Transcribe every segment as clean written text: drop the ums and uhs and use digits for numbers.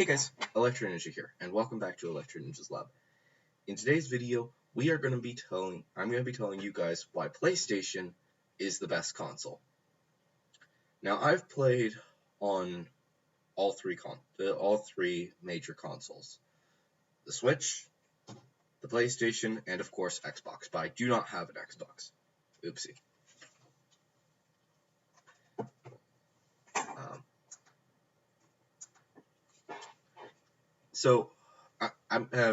Hey guys, Electro Ninja here, and welcome back to Electro Ninja's Lab. In today's video, I'm going to be telling you guys why PlayStation is the best console. Now, I've played on all three major consoles: the Switch, the PlayStation, and of course Xbox. But I do not have an Xbox. Oopsie. So,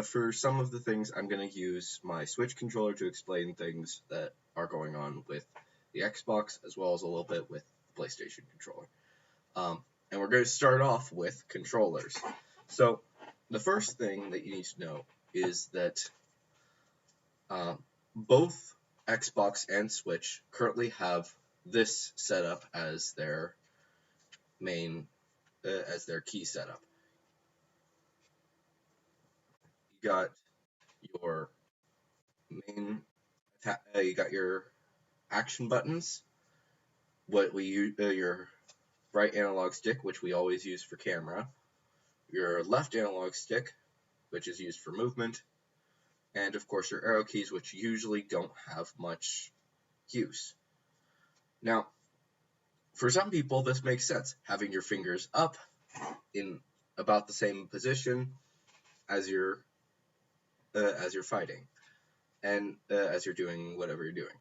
for some of the things, I'm going to use my Switch controller to explain things that are going on with the Xbox, as well as a little bit with the PlayStation controller. And we're going to start off with controllers. So, the first thing that you need to know is that both Xbox and Switch currently have this setup as their key setup. You got your you got your action buttons, your right analog stick, which we always use for camera, your left analog stick, which is used for movement, and of course your arrow keys, which usually don't have much use. Now, for some people this makes sense, having your fingers up in about the same position as you're fighting, and as you're doing whatever you're doing.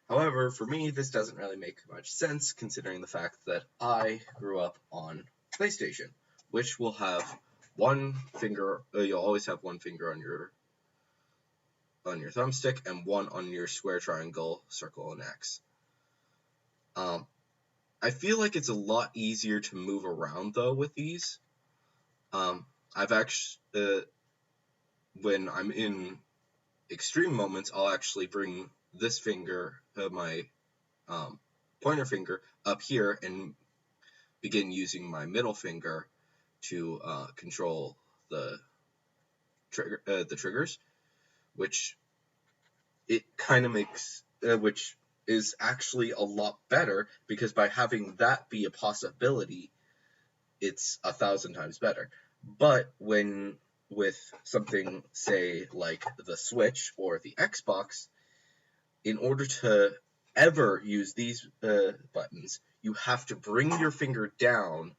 However, for me, this doesn't really make much sense, considering the fact that I grew up on PlayStation, which will have one finger. You'll always have one finger on your thumbstick and one on your square, triangle, circle, and X. I feel like it's a lot easier to move around though with these. I've actually, when I'm in extreme moments, I'll actually bring this finger, my pointer finger, up here and begin using my middle finger to control the triggers, which which is actually a lot better, because by having that be a possibility, it's 1,000 times better. But with something, say, like the Switch or the Xbox, in order to ever use these buttons, you have to bring your finger down,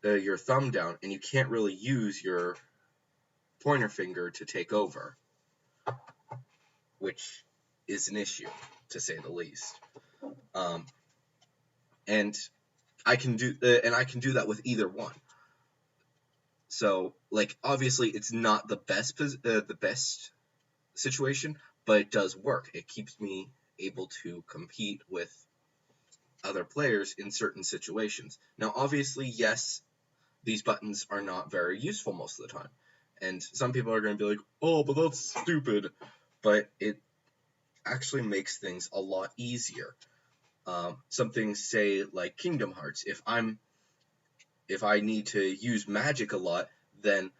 your thumb down, and you can't really use your pointer finger to take over, which is an issue, to say the least. And I can do that with either one. So, like, obviously, it's not the best situation, but it does work. It keeps me able to compete with other players in certain situations. Now, obviously, yes, these buttons are not very useful most of the time, and some people are going to be like, "Oh, but that's stupid," but it actually makes things a lot easier. Something, say, like Kingdom Hearts. If I need to use magic a lot, then,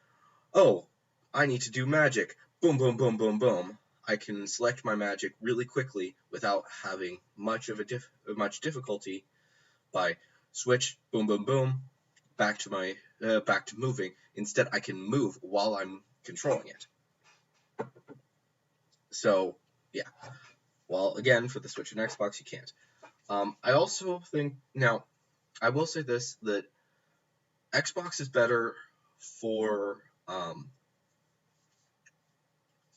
I need to do magic. Boom, boom, boom, boom, boom. I can select my magic really quickly without having much difficulty by switch, boom, boom, boom, back to moving. Instead, I can move while I'm controlling it. So, yeah. Well, again, for the Switch and Xbox, you can't. I also think, now, I will say this, that Xbox is better for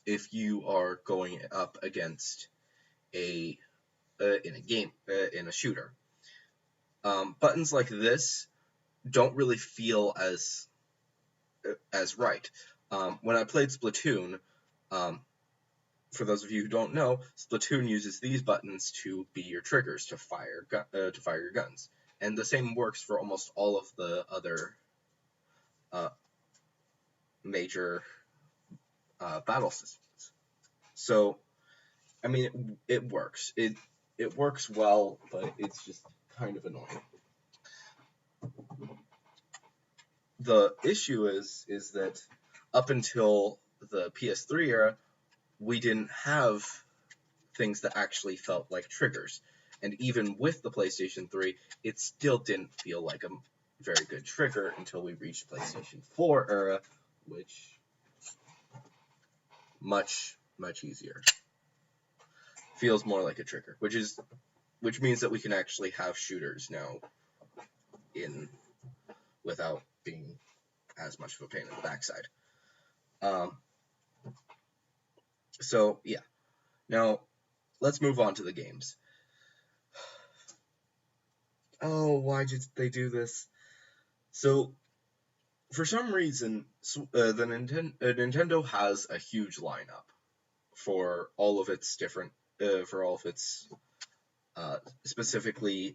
if you are going up against in a shooter. Buttons like this don't really feel as right. When I played Splatoon, for those of you who don't know, Splatoon uses these buttons to be your triggers to fire your guns, and the same works for almost all of the other major battle systems. So, I mean, it works. It works well, but it's just kind of annoying. The issue is that up until the PS3 era, we didn't have things that actually felt like triggers. And even with the PlayStation 3, it still didn't feel like them. very good trigger until we reached PlayStation 4 era, which much easier. Feels more like a trigger, which means that we can actually have shooters now in without being as much of a pain in the backside. So yeah. Now let's move on to the games. Oh, why did they do this? So for some reason, Nintendo has a huge lineup for all of its different, specifically,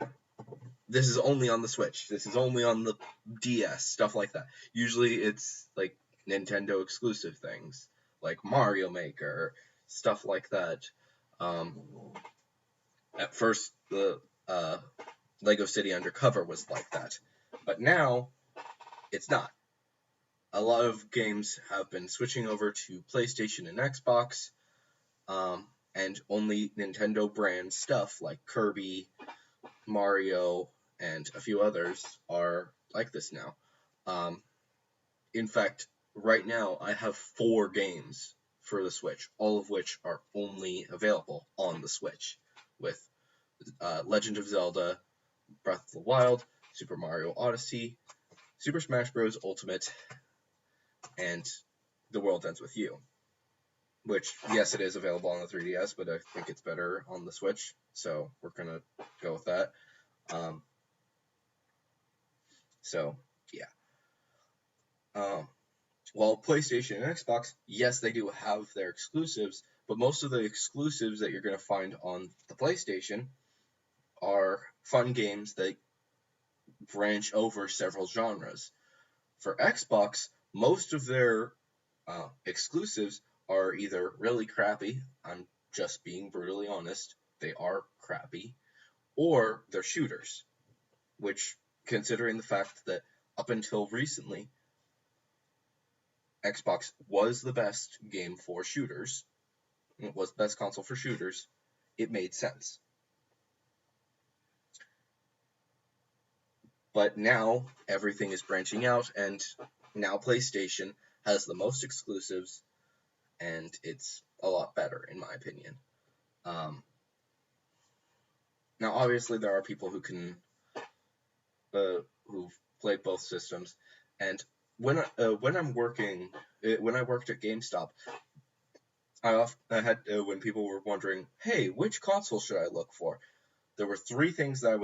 this is only on the Switch, this is only on the DS, stuff like that. Usually it's like Nintendo exclusive things, like Mario Maker, stuff like that. At first, the Lego City Undercover was like that, but now it's not. A lot of games have been switching over to PlayStation and Xbox, and only Nintendo brand stuff like Kirby, Mario, and a few others are like this now. In fact, right now I have 4 games for the Switch, all of which are only available on the Switch, with Legend of Zelda, Breath of the Wild, Super Mario Odyssey, Super Smash Bros. Ultimate, and The World Ends With You. Which, yes, it is available on the 3DS, but I think it's better on the Switch, so we're going to go with that. So, yeah. While PlayStation and Xbox, yes, they do have their exclusives, but most of the exclusives that you're going to find on the PlayStation are fun games that branch over several genres. For Xbox, most of their exclusives are either really crappy, I'm just being brutally honest, they are crappy, or they're shooters, which, considering the fact that up until recently, Xbox was the best game for shooters, it was the best console for shooters, it made sense. But now, everything is branching out, and now PlayStation has the most exclusives, and it's a lot better, in my opinion. Now, obviously, there are people who can who've played both systems, and when I worked at GameStop, I had when people were wondering, hey, which console should I look for? There were 3 things that I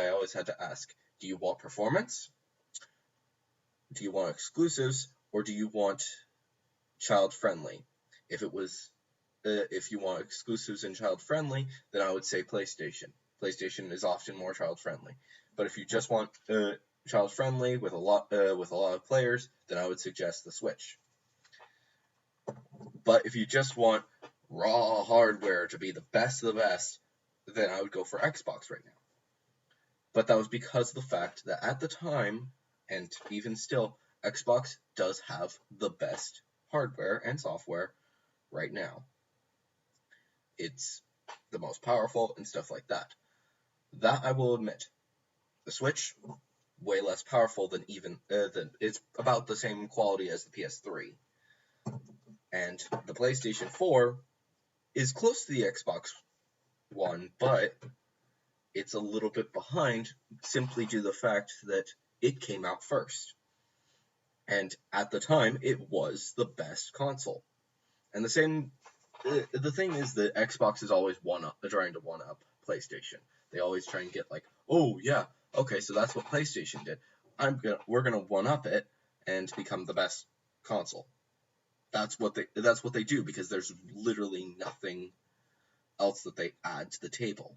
always had to ask: do you want performance? Do you want exclusives? Or do you want child friendly? If you want exclusives and child friendly, then I would say PlayStation. PlayStation is often more child friendly. But if you just want child friendly with a lot of players, then I would suggest the Switch. But if you just want raw hardware to be the best of the best, then I would go for Xbox right now. But that was because of the fact that at the time, and even still, Xbox does have the best hardware and software right now. It's the most powerful and stuff like that. That I will admit. The Switch, way less powerful than it's about the same quality as the PS3. And the PlayStation 4 is close to the Xbox One, but it's a little bit behind simply due to the fact that it came out first. And at the time, it was the best console. And the thing is that Xbox is always trying to one-up PlayStation. They always try and get like, oh yeah, okay, so that's what PlayStation did. We're gonna one-up it and become the best console. That's what they do, because there's literally nothing else that they add to the table.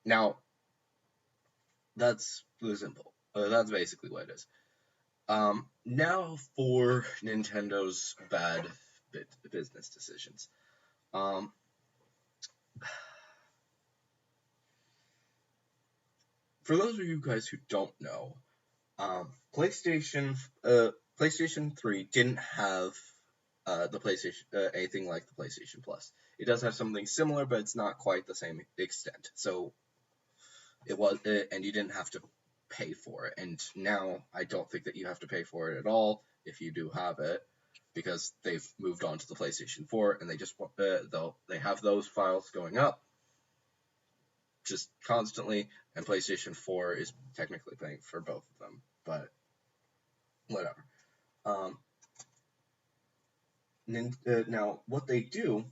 Now, that's simple. That's basically what it is. Now for Nintendo's bad business decisions. For those of you guys who don't know, PlayStation 3 didn't have the PlayStation anything like the PlayStation Plus. It does have something similar, but it's not quite the same extent. So It was, and you didn't have to pay for it. And now I don't think that you have to pay for it at all if you do have it, because they've moved on to the PlayStation 4, and they have those files going up just constantly, and PlayStation 4 is technically paying for both of them, but whatever. Now, what they do,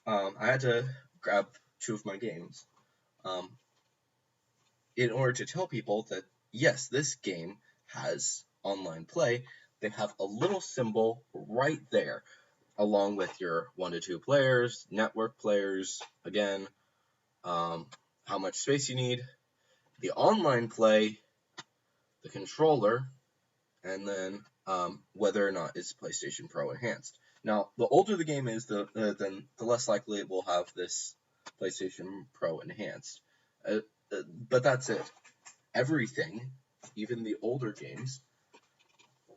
I had to grab 2 of my games in order to tell people that, yes, this game has online play. They have a little symbol right there, along with your 1 to 2 players, network players, again, how much space you need, the online play, the controller, and then whether or not it's PlayStation Pro enhanced. Now, the older the game is, then the less likely it will have this PlayStation Pro enhanced. But that's it. Everything, even the older games,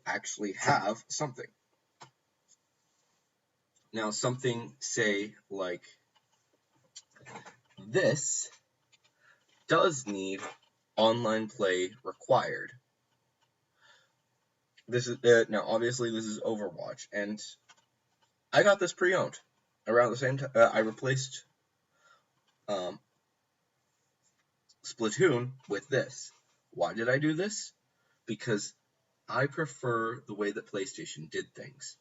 actually have something. Now, something, say, like this does need online play required. This is now obviously this is Overwatch, and I got this pre-owned around the same time. I replaced Splatoon with this. Why did I do this? Because I prefer the way that PlayStation did things.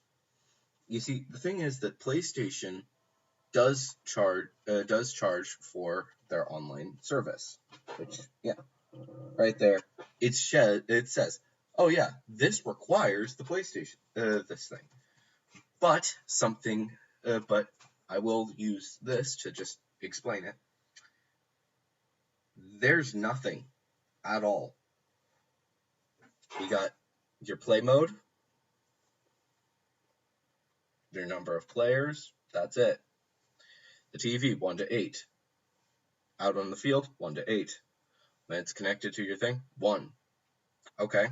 You see, the thing is that PlayStation does charge for their online service, which, yeah, right there, it says, oh yeah, this requires the PlayStation, this thing. But I will use this to just explain it. There's nothing at all. You got your play mode, your number of players, that's it. The TV, 1 to 8. Out on the field, 1 to 8. When it's connected to your thing, 1. Okay,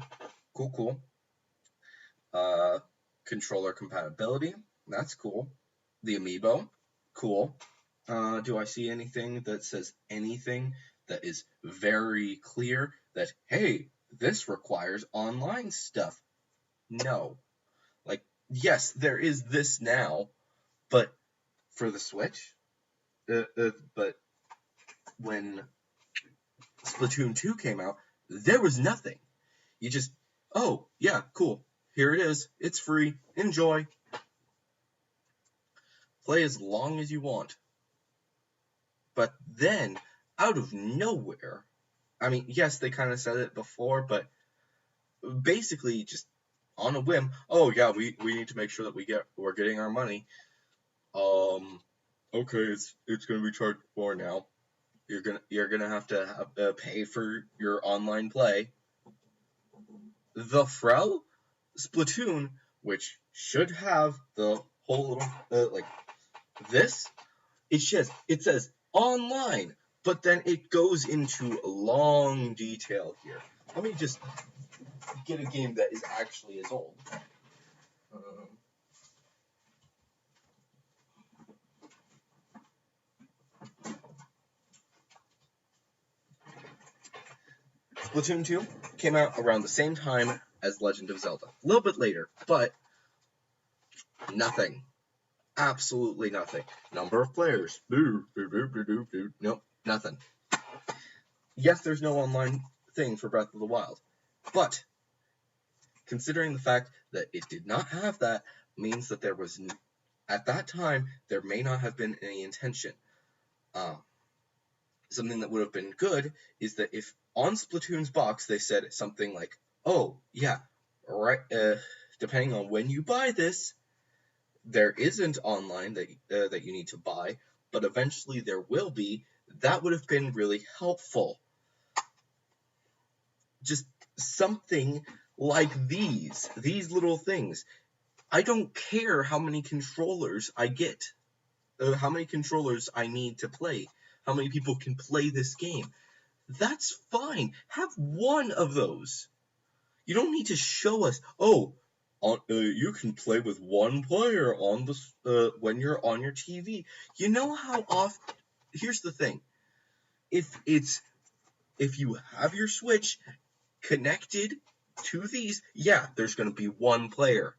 cool. Controller compatibility, that's cool. The amiibo, cool. Do I see anything that says anything that is very clear that, hey, this requires online stuff? No. Like, yes, there is this now, but for the Switch, but when Splatoon 2 came out, there was nothing. You just, oh, yeah, cool. Here it is. It's free. Enjoy. Play as long as you want. But then, out of nowhere, I mean, yes, they kind of said it before, but basically just on a whim, oh yeah, we need to make sure that we're getting our money. Okay, it's gonna be charged more now. You're gonna have to pay for your online play. The Frel Splatoon, which should have the whole little like this, it says online, but then it goes into long detail here. Let me just get a game that is actually as old. Splatoon 2 came out around the same time as Legend of Zelda. A little bit later, but nothing. Absolutely nothing. Number of players. Nope, nothing. Yes, there's no online thing for Breath of the Wild, but considering the fact that it did not have that means that there was, at that time, there may not have been any intention. Something that would have been good is that if on Splatoon's box they said something like, oh, yeah, right, depending on when you buy this, there isn't online that you need to buy, but eventually there will be, that would have been really helpful. Just something like these little things. I don't care how many controllers I get, how many controllers I need to play, how many people can play this game. That's fine. Have one of those. You don't need to show us, oh, you can play with one player on when you're on your TV. You know how often... Here's the thing. If it's if you have your Switch connected to these, yeah, there's going to be one player.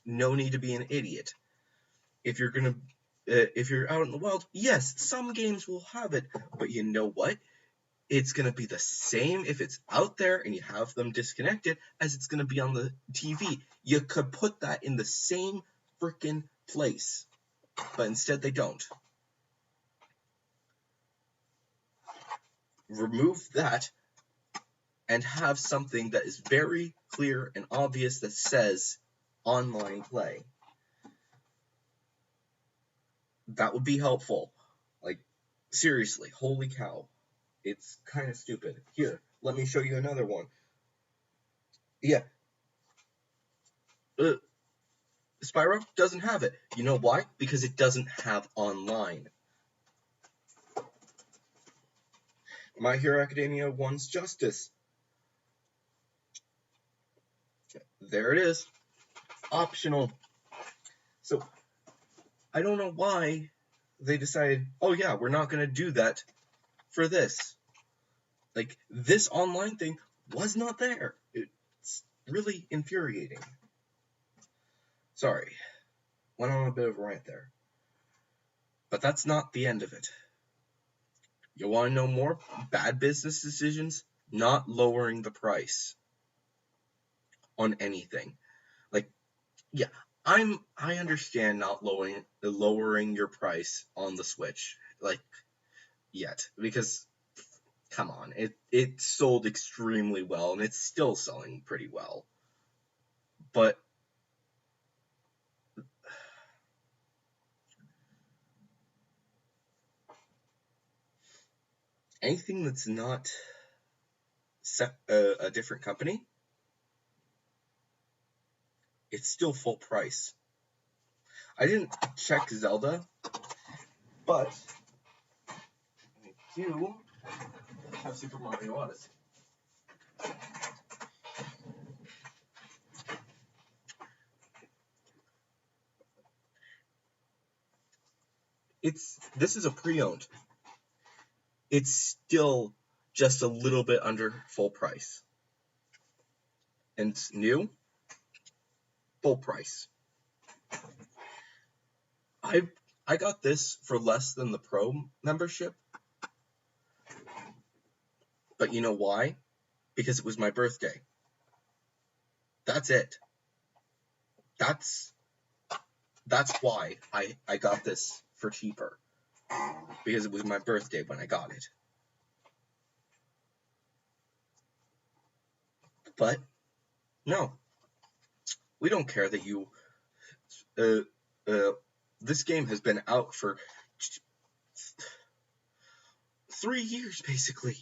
No need to be an idiot. If you're out in the wild, yes, some games will have it, but you know what? It's going to be the same if it's out there and you have them disconnected as it's going to be on the TV. You could put that in the same freaking place, but instead they don't. Remove that and have something that is very clear and obvious that says online play. That would be helpful. Like, seriously, holy cow. It's kind of stupid. Here, let me show you another one. Yeah. Spyro doesn't have it. You know why? Because it doesn't have online. My Hero Academia wants justice. There it is. Optional. So, I don't know why they decided, oh yeah, we're not going to do that for this. Like, this online thing was not there. It's really infuriating. Sorry. Went on a bit of a rant there. But that's not the end of it. You want to know more bad business decisions? Not lowering the price on anything. Like, yeah, I understand not lowering your price on the Switch, like, yet, because come on, it sold extremely well and it's still selling pretty well. But anything that's not a different company, it's still full price. I didn't check Zelda, but I do have Super Mario Odyssey. This is a pre-owned. It's still just a little bit under full price. And it's new, full price. I got this for less than the Pro membership. But you know why? Because it was my birthday. That's it. That's why I got this for cheaper. Because it was my birthday when I got it. But no. We don't care that you this game has been out for 3 years basically.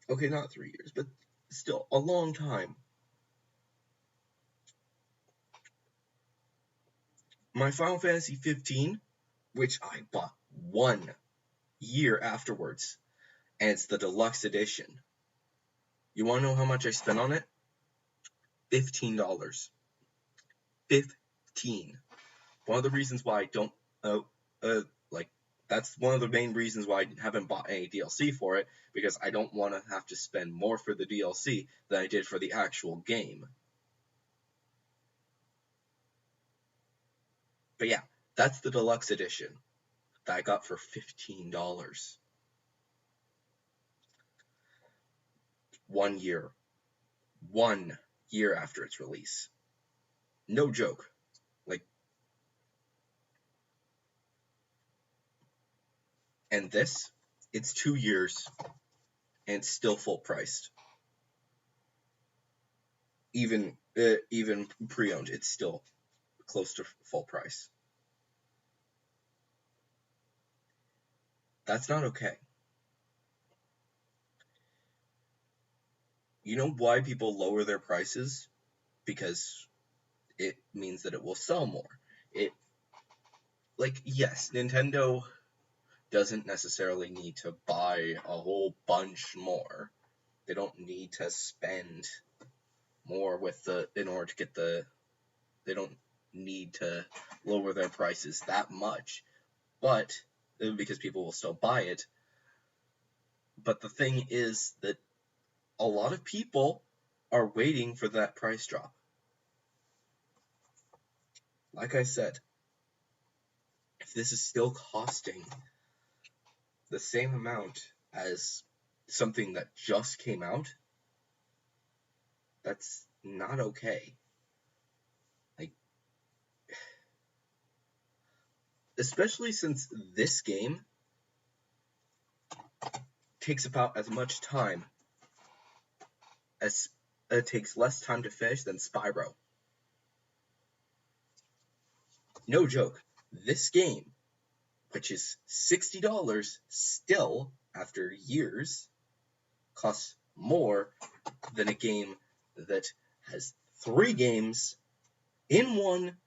Okay, not 3 years, but still a long time. My Final Fantasy 15, which I bought 1 year afterwards, and it's the deluxe edition. You want to know how much I spent on it? $15. 15. One of the reasons why I don't that's one of the main reasons why I haven't bought any DLC for it, because I don't want to have to spend more for the DLC than I did for the actual game. But yeah, that's the deluxe edition that I got for $15. 1 year. 1 year after its release. No joke. And this, it's 2 years, and it's still full priced. Even pre-owned, it's still close to full price. That's not okay. You know why people lower their prices? Because it means that it will sell more. Yes, Nintendo doesn't necessarily need to buy a whole bunch more. They don't need to spend more in order to get they don't need to lower their prices that much. But because people will still buy it, But the thing is that a lot of people are waiting for that price drop. Like I said, if this is still costing the same amount as something that just came out, that's not okay. Like, especially since this game takes about as much time as it takes less time to finish than Spyro. No joke. This game, which is $60 still after years, costs more than a game that has 3 games in one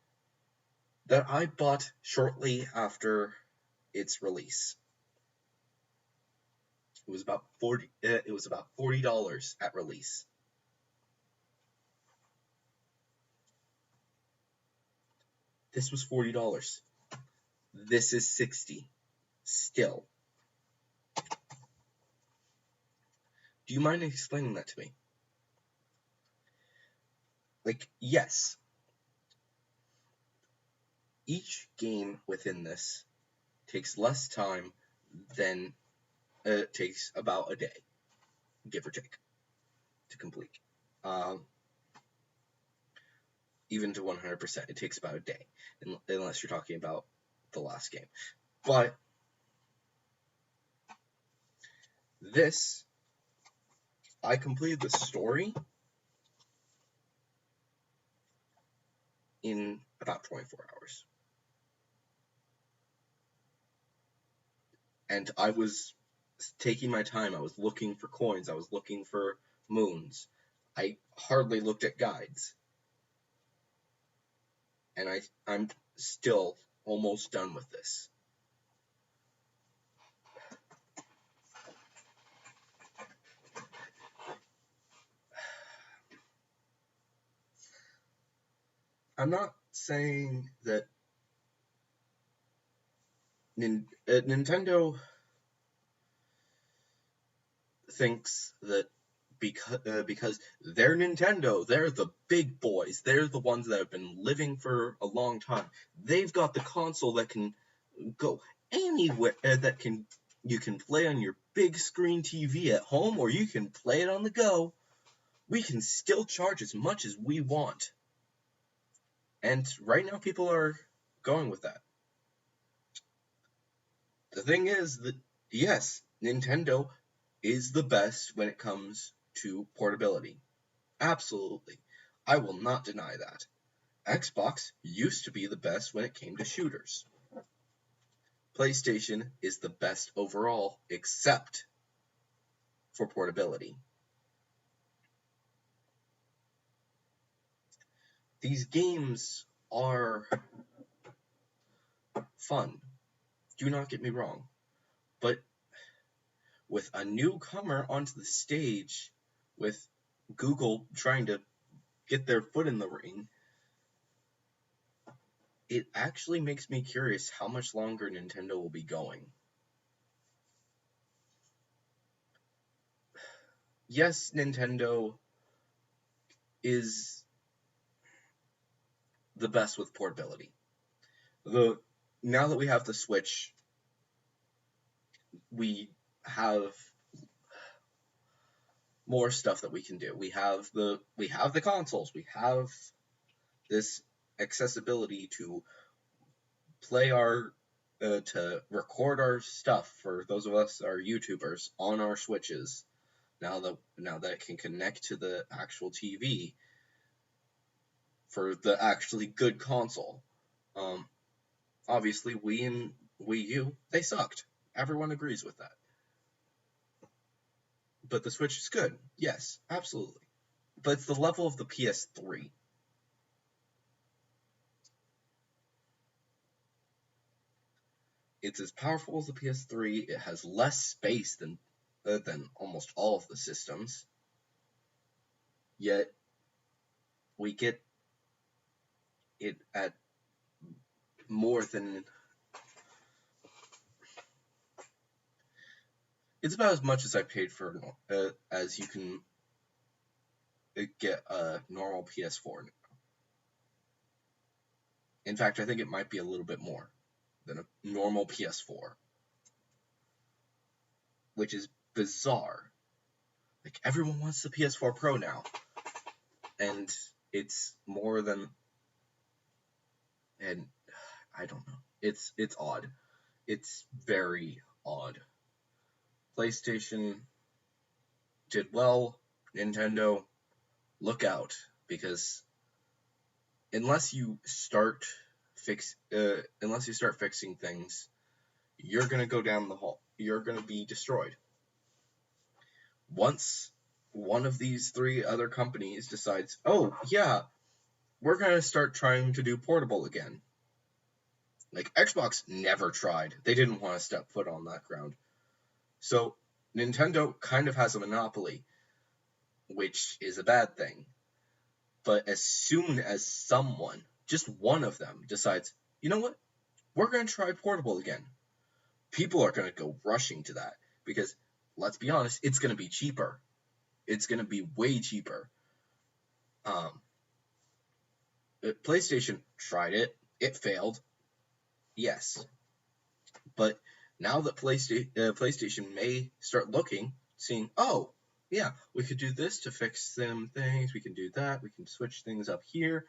that I bought shortly after its release. It was about $40 at release. This was $40. This is $60 still. Do you mind explaining that to me? Like, yes, each game within this takes less time than it takes about a day, give or take, to complete. Even to 100%, it takes about a day, unless you're talking about the last game. But this, I completed the story in about 24 hours. And I was taking my time. I was looking for coins. I was looking for moons. I hardly looked at guides. And I'm still almost done with this. I'm not saying that Nintendo thinks that because they're Nintendo, they're the big boys, they're the ones that have been living for a long time. They've got the console that can go anywhere, you can play on your big screen TV at home, or you can play it on the go. We can still charge as much as we want. And right now people are going with that. The thing is that, yes, Nintendo is the best when it comes to portability. Absolutely. I will not deny that. Xbox used to be the best when it came to shooters. PlayStation is the best overall, except for portability. These games are fun. Do not get me wrong. But with a newcomer onto the stage, with Google trying to get their foot in the ring, it actually makes me curious how much longer Nintendo will be going. Yes, Nintendo is the best with portability. Now that we have the Switch, we have more stuff that we can do. We have the consoles. We have this accessibility to play to record our stuff for those of us our YouTubers on our Switches. Now that it can connect to the actual TV for the actually good console. Obviously, Wii and Wii U, they sucked. Everyone agrees with that. But the Switch is good. Yes, absolutely. But it's the level of the PS3. It's as powerful as the PS3. It has less space than almost all of the systems. Yet, we get it at more than It's about as much as I paid for as you can get a normal PS4. In fact, I think it might be a little bit more than a normal PS4, which is bizarre. Like, everyone wants the PS4 Pro now, and it's more than, and I don't know. It's odd. It's very odd. PlayStation did well. Nintendo, look out, because unless you start fixing things, you're gonna go down the hole. You're gonna be destroyed. Once one of these three other companies decides, oh yeah, we're gonna start trying to do portable again. Like, Xbox never tried. They didn't want to step foot on that ground. So Nintendo kind of has a monopoly, which is a bad thing. But as soon as someone, just one of them, decides, you know what, we're going to try portable again, people are going to go rushing to that, because, let's be honest, it's going to be cheaper. It's going to be way cheaper. PlayStation tried it. It failed. Yes. But now that PlayStation may start looking, seeing, oh, yeah, we could do this to fix some things, we can do that, we can switch things up here.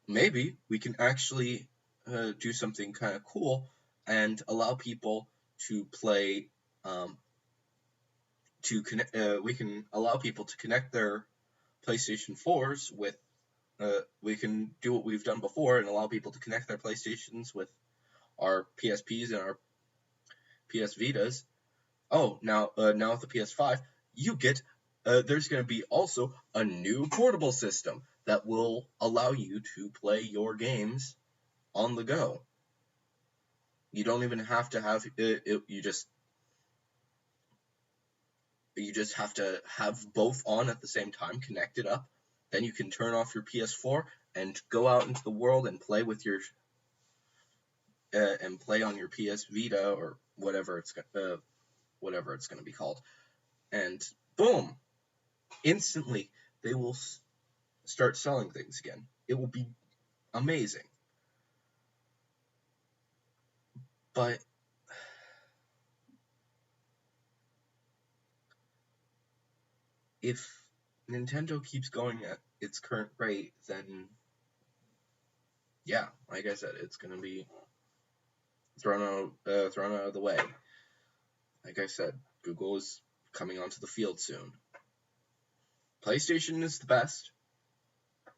Maybe we can actually do something kind of cool and allow people to play, we can allow people to connect their PlayStation 4s with, we can do what we've done before and allow people to connect their PlayStations with our PSPs and our PS Vitas. Oh, now with the PS5, you get, there's going to be also a new portable system that will allow you to play your games on the go. You don't even have to have it, you just have to have both on at the same time, connected up. Then you can turn off your PS4 and go out into the world and play with your and play on your PS Vita or whatever it's going to be called. And boom, instantly they will start selling things again. It will be amazing. But if Nintendo keeps going at its current rate, then yeah, like I said, it's gonna be thrown out of the way. Like I said, Google is coming onto the field soon. PlayStation is the best,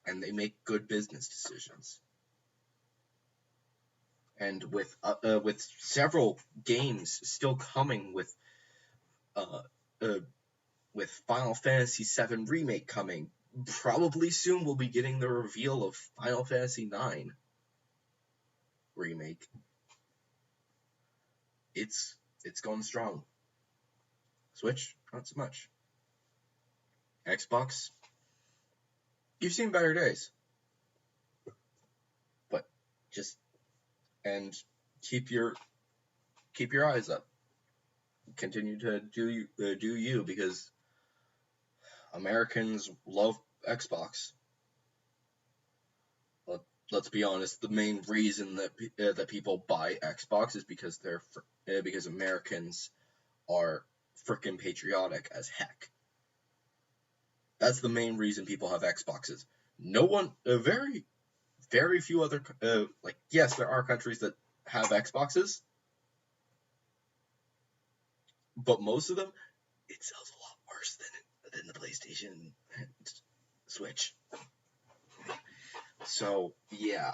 and they make good business decisions. And with several games still coming, with Final Fantasy VII Remake coming, probably soon we'll be getting the reveal of Final Fantasy IX Remake. It's going strong. Switch, not so much. Xbox, you've seen better days. But just, and keep your eyes up. Continue to do you, because Americans love Xbox. Let's be honest. The main reason that people buy Xbox is because because Americans are freaking patriotic as heck. That's the main reason people have Xboxes. No one, very few other, yes, there are countries that have Xboxes, but most of them, it sells a lot worse than the PlayStation and Switch. So yeah,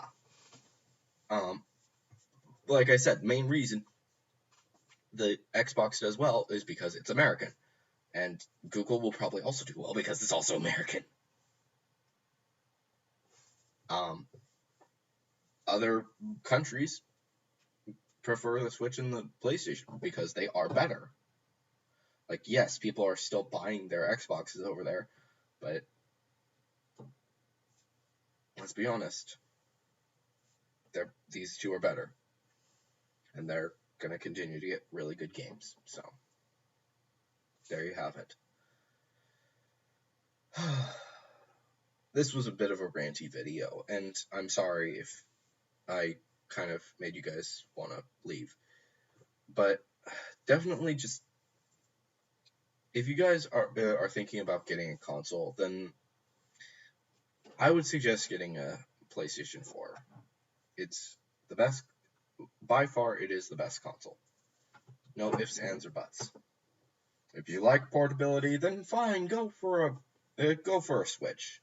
like I said, main reason the Xbox does well is because it's American, and Google will probably also do well because it's also American. Other countries prefer the Switch and the PlayStation because they are better. Like, yes, people are still buying their Xboxes over there, but let's be honest, these two are better, and they're gonna continue to get really good games. So there you have it. This was a bit of a ranty video, and I'm sorry if I kind of made you guys want to leave. But definitely just, if you guys are thinking about getting a console, then I would suggest getting a PlayStation 4. It's the best, by far it is the best console. No ifs, ands, or buts. If you like portability, then fine, go for a Switch.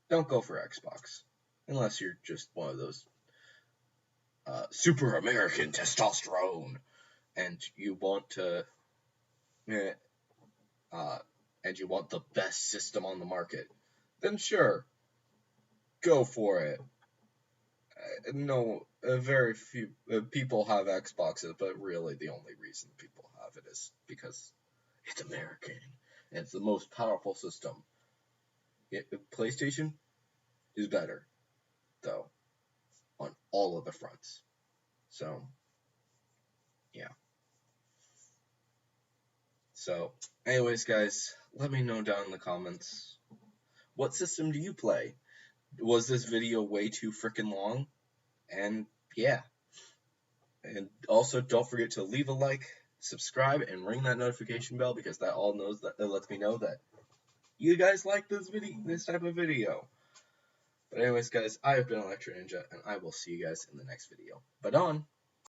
Don't go for Xbox, unless you're just one of those super American testosterone, and you want to, and you want the best system on the market. Then sure, go for it. No, very few people have Xboxes, but really the only reason people have it is because it's American and it's the most powerful system. PlayStation is better, though, on all of the fronts. So, yeah. So, anyways, guys, let me know down in the comments. What system do you play? Was this video way too freaking long? And yeah. And also, don't forget to leave a like, subscribe, and ring that notification bell because that lets me know that you guys like this type of video. But anyways, guys, I have been Electro Ninja, and I will see you guys in the next video. But on.